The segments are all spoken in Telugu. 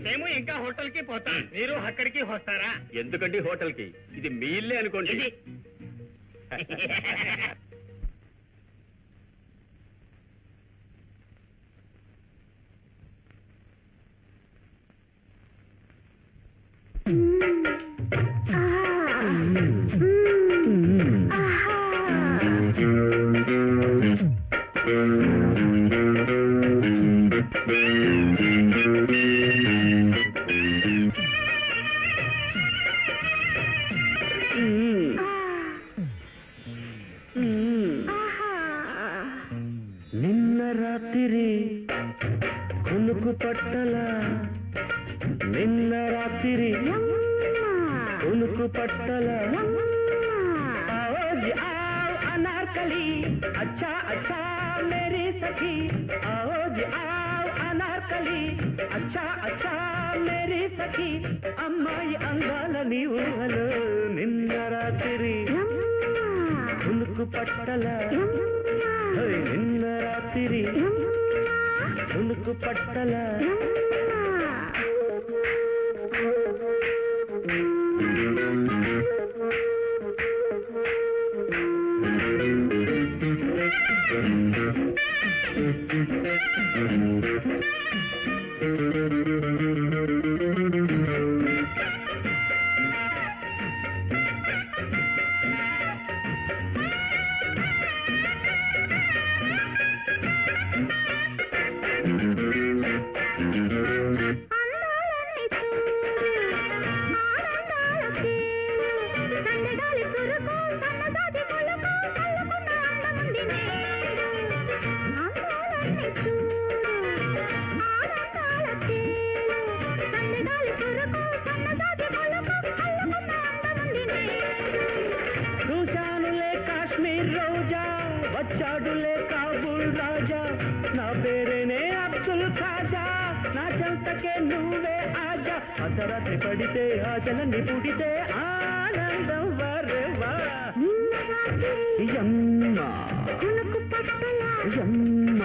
మేము ఇంకా హోటల్ కి పోతాం, మీరు అక్కడికి వస్తారా? ఎందుకండి హోటల్ కి? ఇది మీ ఇల్లే అనుకోండి. నిన్న రాత్రి కునుకు పట్టల, నిన్న రాత్రి కునుకు పట్టల, अनारकली अच्छा अच्छा मेरी सखी, आओ जी आओ अनारकली अच्छा अच्छा मेरी सखी, अम्माई अंगाल नीवु हलो निन्न रात्रि कुनुकु पट्टल, निन्न रात्रि कुनुकु पट्टल. అర్ధరాత్రి పడితే ఆశలన్నీ పుడితే ఆనందం వరవా యమ్మ కునుకు పట్టల యమ్మ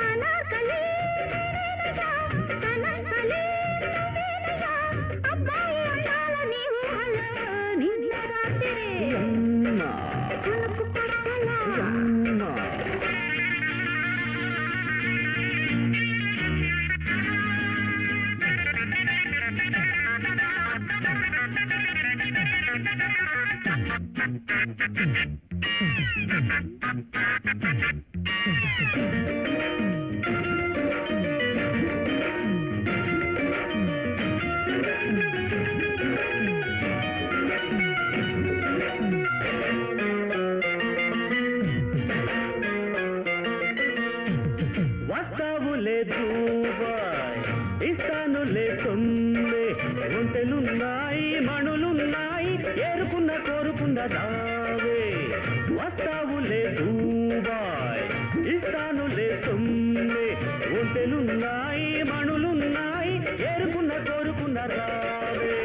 అనార్కలి కనకలి అబ్బాయి అందాల నీవు హలో నిన్న రాత్రి యమ్మ కునుకు పట్టల యమ్మ. వస్తావులే దుబాయ్ ఇస్తానులే తొమ్మే, ఒంటెలున్నాయి మణులున్నాయి ఏరుకున్న కోరుకున్న దావే. వస్తావులే దుబాయ్ ఇస్తానులే తొమ్మే, ఒంటెలున్నాయి మణులున్నాయి ఏరుకున్న కోరుకున్న రావే.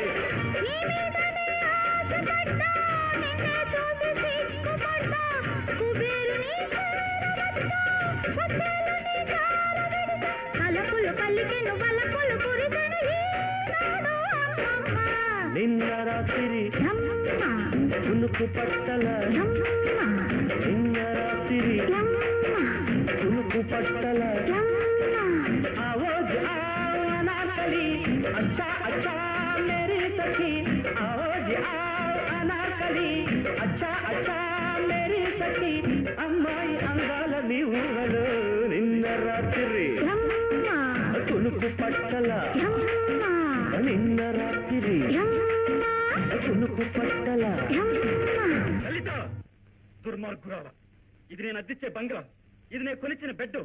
నిన్న రాత్రి కునుకు పట్టల, నిన్న రాత్రి కునుకు పట్టల, आओ जी आओ अनारकली अच्छा अच्छा मेरी सखी, आओ जी आओ अनारकली अच्छा अच्छा मेरी सखी, अम्माई अंगाल नीवु हलो निन्न रात्रि కునుకు పట్టల, నిన్న రాత్రి కునుకు పట్టల. లలిత దుర్మార్గురాల, ఇది నేను అద్దిచ్చే బంగ్లా, ఇది నేను కొనిచ్చిన బెడ్.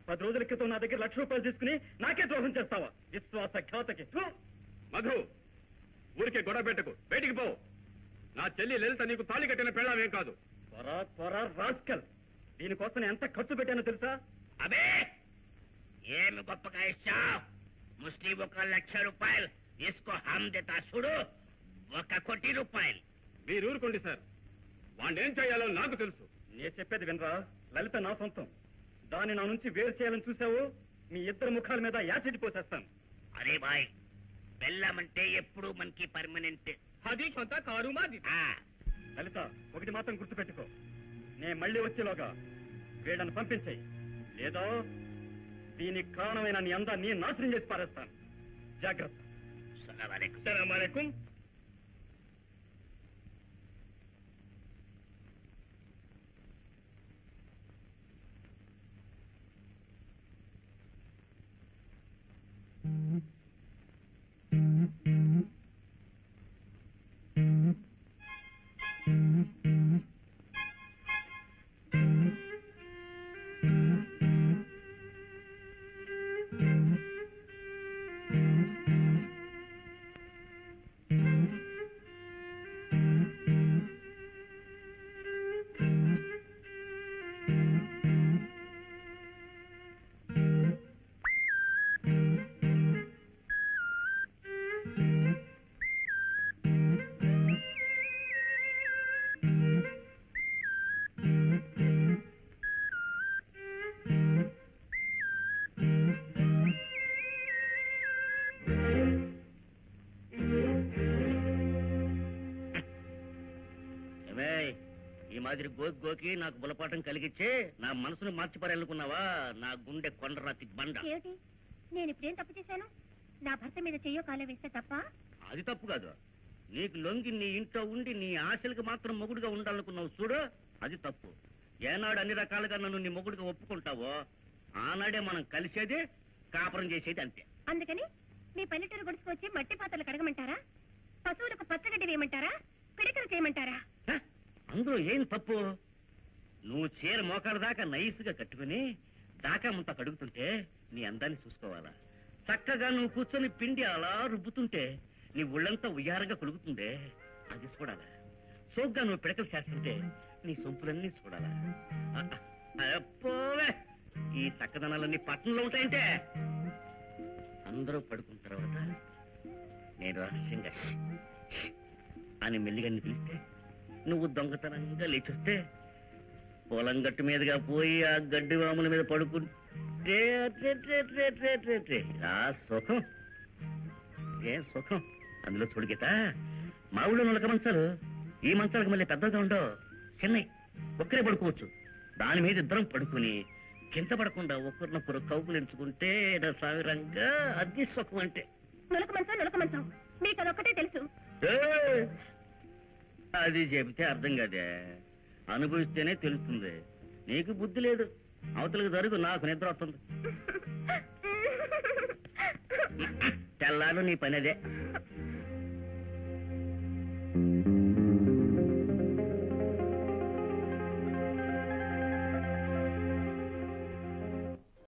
10 రోజుల క్రితం నా దగ్గర ₹1,00,000 తీసుకుని నాకే ద్రోహం చేస్తావా? విశ్వాసఘాతకి. మధు, ఊరికే గొడవ పెట్టకు, బయటికి పో. నా చెల్లి లలిత నీకు తాళి కట్టిన పెళ్ళామేం కాదు. త్వర త్వర రాస్కల్, దీనికోసం నేను ఎంత ఖర్చు పెట్టానో తెలుసా? అబే ఏమి గొప్పగా ఇచ్చావు? ముస్లిం ₹1,00,000, ఇసుకో హమ్ దేతా చూడు ₹1,00,00,000. మీరు ఊరుకోండి సార్, వాణ్ణేం చేయాలో నాకు తెలుసు. నేను చెప్పేది వినరా? లలిత నా సొంతం. దాన్ని నా నుంచి వేరు చేయాలని చూసావు, మీ ఇద్దరు ముఖాల మీద యాసిడ్ పోసేస్తాను. అరే బాయ్, బెల్లమంటే ఎప్పుడు మనకి పర్మనెంట్. అది సొంత కారు మాది. లలిత, ఒకటి మాత్రం గుర్తుపెట్టుకో, నేను మళ్ళీ వచ్చేలోగా వీళ్ళని పంపించాయి, లేదో దీనికి కారణమైన నీ అందాన్ని నాశనం చేసి పారేస్తాను. జాగ్రత్త. సలాం అలైకుం. ఈ మాదిరి గోకి నాకు బులపాఠం కలిగించే నా మనసును మార్చిపారనుకున్నావా? నా గుండె కొండరాతి బండ. ఏమిటి, నేను ఇప్పుడేం తప్పు చేశాను? నా భర్త మీద చెయ్యో కాలే వేస్తే తప్ప? అది తప్పు కాదు. నీకు లొంగి నీ ఇంట్లో ఉండి నీ ఆశలకు మాత్రం మొగుడుగా ఉండాలనుకున్నావు చూడు, అది తప్పు. ఏనాడు అన్ని రకాలుగా నన్ను నీ మొగుడుగా ఒప్పుకుంటావో ఆనాడే మనం కలిసేది, కాపురం చేసేది, అంతే. అందుకని మీ పల్లెటూరు గొడుచుకొచ్చి మట్టి పాత్రలు కడగమంటారా? పశువులకు పచ్చగడ్డి వేయమంటారా? పిడకలు చేయమంటారా? అందులో ఏం తప్పు? నువ్వు చీర మోకాల దాకా నైస్గా కట్టుకుని దాకా ముంత కడుగుతుంటే నీ అందాన్ని చూసుకోవాలా? చక్కగా నువ్వు కూర్చొని పిండి అలా రుబ్బుతుంటే నీ ఒళ్ళంతా ఉయ్యారంగా కొలుగుతుందే, అది చూడాలా? సోగ్గా నువ్వు పిడకలు చేస్తుంటే నీ సొంపులన్నీ చూడాలా? పోవే, ఈ చక్కదనాలన్నీ పట్టణంలో ఉంటాయంటే. అందరూ పడుకున్న తర్వాత నేను రహస్యంగా అని మెల్లిగా పిలిస్తే నువ్వు దొంగతనంగా లేచొస్తే పొలం గట్టు మీదుగా పోయి ఆ గడ్డి వాముల మీద పడుకుంటే ఆ సుఖం, ఏ సుఖం అందులో చూడగీత. మా ఊళ్ళో నొలక మంచాలు, ఈ మంచాలకు మళ్ళీ పెద్దగా ఉండవు, చిన్నవి, ఒక్కరే పడుకోవచ్చు. దాని మీద ఇద్దరం పడుకుని కింద పడకుండా ఒకరినొకరు కౌకులు ఎంచుకుంటే సాగరంగా అది సుఖం అంటే. నులక మంచం మీకు అదొక్కటే తెలుసు. అది చెబితే అర్థం కాదే, అనుభవిస్తేనే తెలుస్తుంది. నీకు బుద్ధి లేదు, అవతలకు జరుగు, నాకు నిద్ర వస్తుంది. తెల్లారు నీ పని అదే.